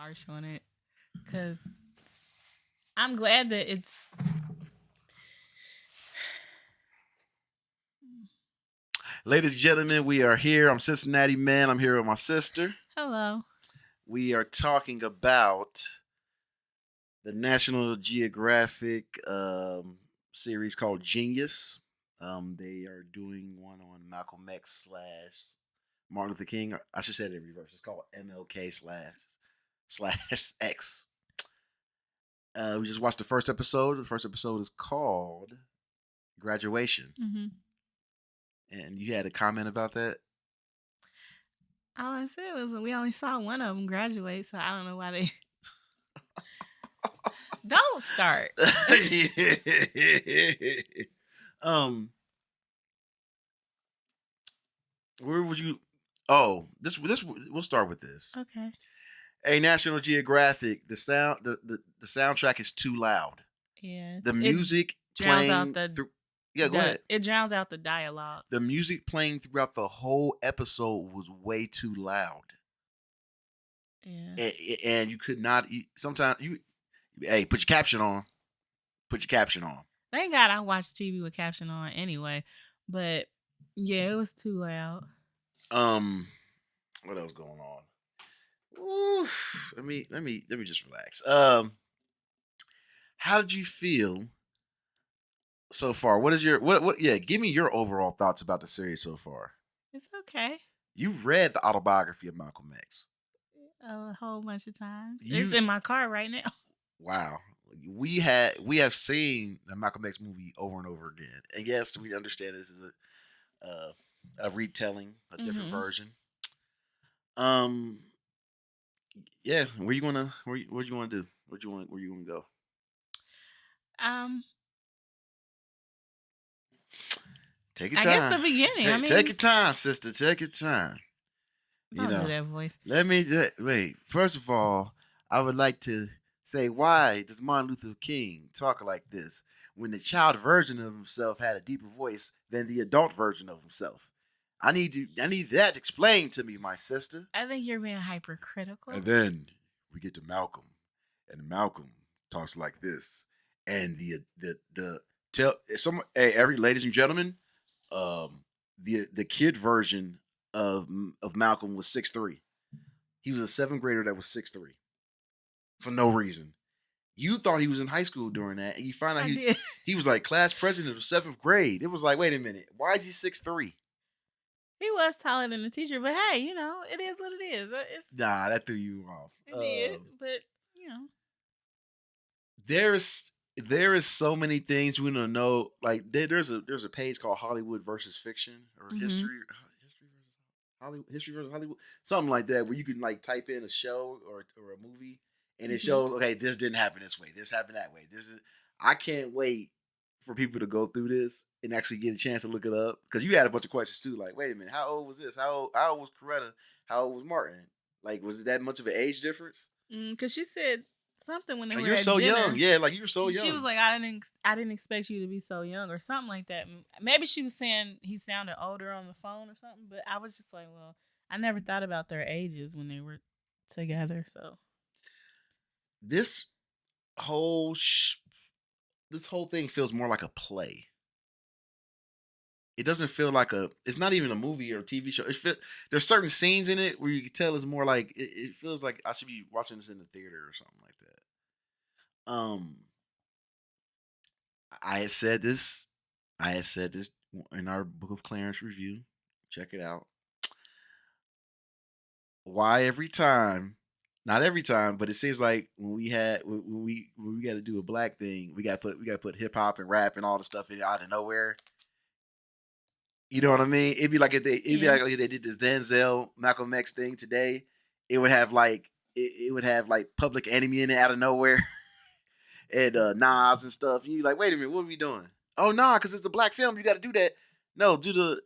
harsh on it because I'm glad that it's. Ladies and gentlemen, we are here. I'm Cincinnati Man. I'm here with my sister. Hello. We are talking about the National Geographic series called Genius. They are doing one on Malcolm X slash Martin Luther King. I should say it in reverse. It's called MLK slash X. We just watched the first episode. The first episode is called Graduation. Mm-hmm. And you had a comment about that? All I said was we only saw one of them graduate, so I don't know why they. Don't start. Where would you? Oh, this we'll start with this. Okay. A National Geographic. The soundtrack is too loud. Yeah. The music drowns playing out the. go ahead. It drowns out the dialogue. The music playing throughout the whole episode was way too loud. Yeah. And you could not. Sometimes hey, put your caption on. Put your caption on. Thank God I watched TV with caption on anyway. But yeah, it was too loud. What else going on? Ooh, let me just relax. How did you feel so far? What is your what? Yeah, give me your overall thoughts about the series so far. It's okay. You've read the autobiography of Malcolm X a whole bunch of times. It's in my car right now. Wow. We have seen the Malcolm X movie over and over again, and yes, we understand this is a retelling, a different version. Yeah. Where you wanna do? Where you wanna go? Take your time. I guess the beginning. Take your time, sister. Take your time. Don't do that voice. Let me wait. First of all, I would like to say, why does Martin Luther King talk like this when the child version of himself had a deeper voice than the adult version of himself? I need that explained to me, my sister. I think you're being hypercritical. And then we get to Malcolm, and Malcolm talks like this, and every ladies and gentlemen, the kid version of Malcolm was 6'3". He was a 7th grader that was 6'3". For no reason. You thought he was in high school during that, and you find out he was like class president of 7th grade. It was like, wait a minute, why is he 6'3"? He was taller than the teacher, but hey, it is what it is. Nah, that threw you off. It did, but there is so many things we don't know. Like there's a page called Hollywood versus Fiction or History versus Hollywood, something like that, where you can like type in a show or a movie, and it shows, okay, this didn't happen this way, this happened that way. I can't wait for people to go through this and actually get a chance to look it up, because you had a bunch of questions too, like, wait a minute, how old was this? How old was Coretta? How old was Martin? Like, was it that much of an age difference? Because she said something when they were you're at so dinner. young. Yeah, like you were so young. She was like, I didn't expect you to be so young, or something like that. Maybe she was saying he sounded older on the phone or something, but I was just like, well, I never thought about their ages when they were together. So this whole thing feels more like a play. It doesn't feel like it's not even a movie or a TV show. There's certain scenes in it where you can tell it's more like, it feels like I should be watching this in the theater or something like that. I had said this in our Book of Clarence review. Check it out. Why every time? Not every time, but it seems like when we got to do a black thing, we got to put hip hop and rap and all the stuff in out of nowhere. You know what I mean? It'd be like if they did this Denzel Malcolm X thing today. It would have like Public Enemy in it out of nowhere, and Nas and stuff. And you're like, wait a minute, what are we doing? Oh nah, because it's a black film. You got to do that. No, do the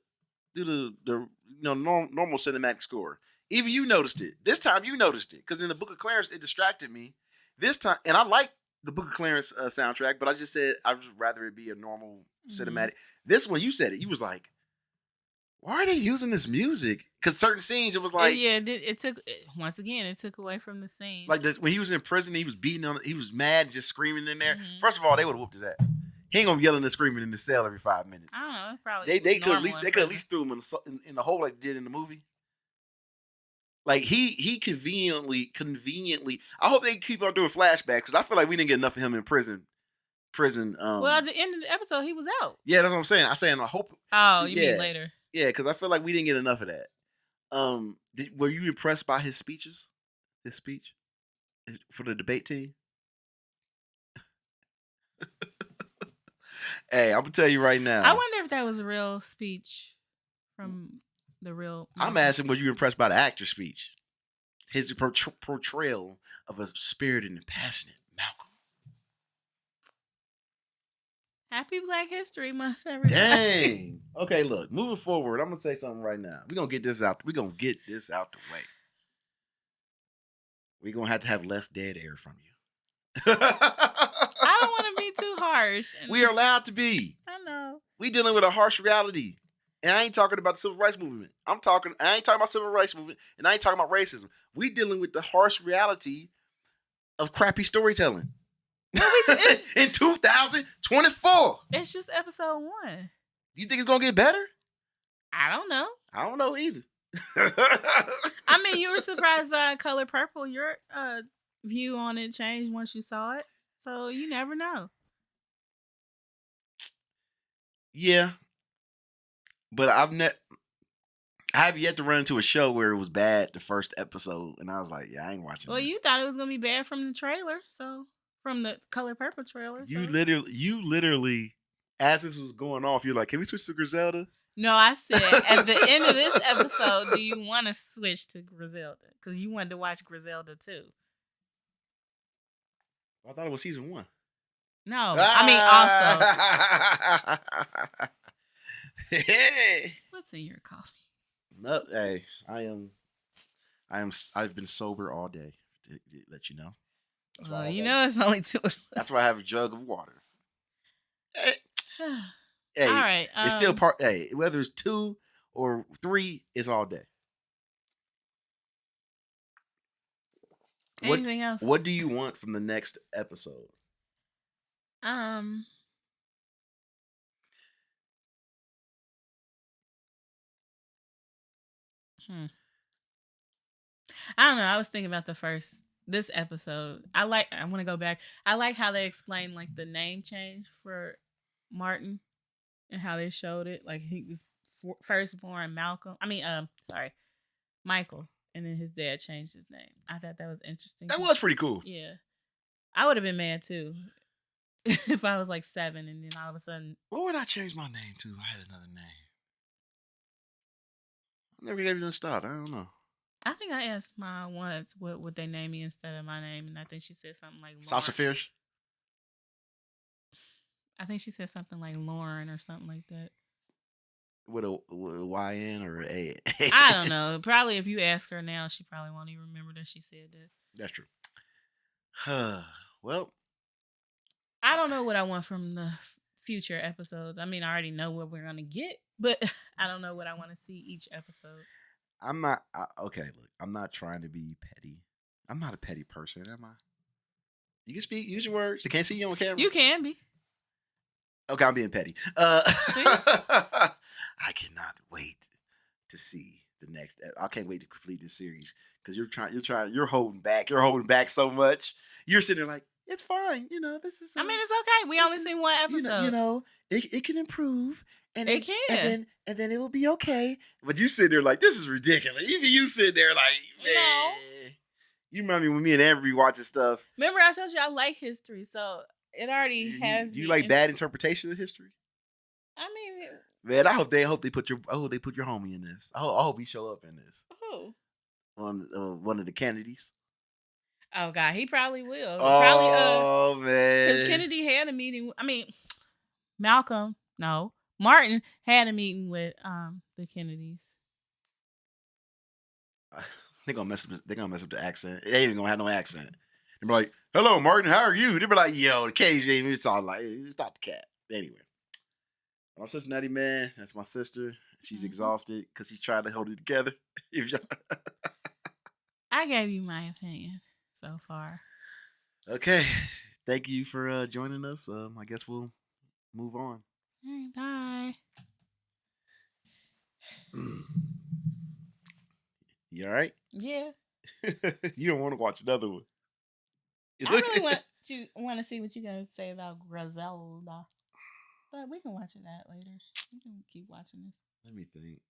normal cinematic score. Even you noticed it. This time you noticed it, because in the Book of Clarence it distracted me. This time, and I like the Book of Clarence soundtrack, but I just said I'd just rather it be a normal cinematic. This one, you said it. You was like, why are they using this music? Because certain scenes, it was like, it took once again. It took away from the scene. like when he was in prison, he was beating on, he was mad, just screaming in there. Mhm. First of all, they would have whooped his ass. He ain't gonna be yelling and screaming in the cell every 5 minutes. I don't know. Probably They could at at least threw him in the hole like they did in the movie. Like he conveniently. I hope they keep on doing flashbacks because I feel like we didn't get enough of him in prison. Well, at the end of the episode, he was out. Yeah, that's what I'm saying. I'm saying I hope. Oh, you mean later? Yeah, because I feel like we didn't get enough of that. Were you impressed by his speeches? His speech for the debate team? Hey, I'm gonna tell you right now. I wonder if that was a real speech from the real. I'm asking, were you impressed by the actor's speech? His portrayal of a spirited and passionate Malcolm. Happy Black History Month, everybody. Dang. Okay, look, moving forward, I'm gonna say something right now. We're gonna get this out. We're gonna get this out the way. We're gonna have to have less dead air from you. I don't want to be too harsh. We are allowed to be. I know. We dealing with a harsh reality. And I ain't talking about the civil rights movement. I ain't talking about civil rights movement, and I ain't talking about racism. We dealing with the harsh reality of crappy storytelling. In 2024. It's just episode 1. You think it's gonna get better? I don't know. I don't know either. I mean, you were surprised by Color Purple. Your view on it changed once you saw it. So you never know. Yeah. But I have yet to run into a show where it was bad the first episode, and I was like, yeah, I ain't watching. Well, you thought it was gonna be bad from the trailer, so from the Color Purple trailer. So. You literally, as this was going off, you're like, can we switch to Griselda? No, I said at the end of this episode, do you want to switch to Griselda? Because you wanted to watch Griselda too. I thought it was season 1. No, I mean also. Hey. What's in your coffee? No, hey, I've been sober all day. To let you know. You know it's only 2. That's why I have a jug of water. Hey, all right. It's still part. Hey, whether it's 2 or 3, it's all day. Anything else? What do you want from the next episode? I don't know. I was thinking about this episode. I want to go back. I like how they explained like the name change for Martin and how they showed it. Like he was firstborn Michael, and then his dad changed his name. I thought that was interesting. That was pretty cool. Yeah. I would have been mad too if I was like 7 and then all of a sudden. What would I change my name to if I had another name? I never gave you a thought. I don't know. I think I asked my once what would they name me instead of my name, and I think she said something like Lauren. Salsa Fish? I think she said something like Lauren or something like that. With a YN or a? I don't know. Probably if you ask her now, she probably won't even remember that she said that. That's true. Well, I don't know what I want from the future episodes. I mean, I already know what we're gonna get, but I don't know what I want to see each episode. I'm not okay. Look, I'm not trying to be petty. I'm not a petty person, am I? You can speak. Use your words. I can't see you on camera. You can be. Okay, I'm being petty. I cannot wait to see the next. I can't wait to complete this series because you're holding back. You're holding back so much. You're sitting there like, it's fine. You know, this is. I mean, it's okay. We only seen one episode. You know, it can improve. And it can. And then it will be okay. But you sit there like, this is ridiculous. Even you sit there like, man. No. You remember when me and Amber be watching stuff. Remember I told you I like history, so it already has. You like bad interpretation of history? I mean, man, I hope they put your homie in this. I hope he show up in this. Who? One of the Kennedys. Oh God, he probably will. Oh man, because Kennedy had a meeting. I mean, Martin had a meeting with the Kennedys. They're gonna mess up the accent. They ain't even gonna have no accent. They're like, "Hello, Martin. How are you?" They'll be like, "Yo, the KJ." It's all like, it's not the cat. Anyway, I'm Cincinnati man. That's my sister. She's exhausted because she's trying to hold it together. I gave you my opinion so far. Okay. Thank you for joining us. I guess we'll move on. All right, bye. You all right? Yeah. You don't want to watch another one. I really want to see what you guys say about Griselda. But we can watch that later. We can keep watching this. Let me think.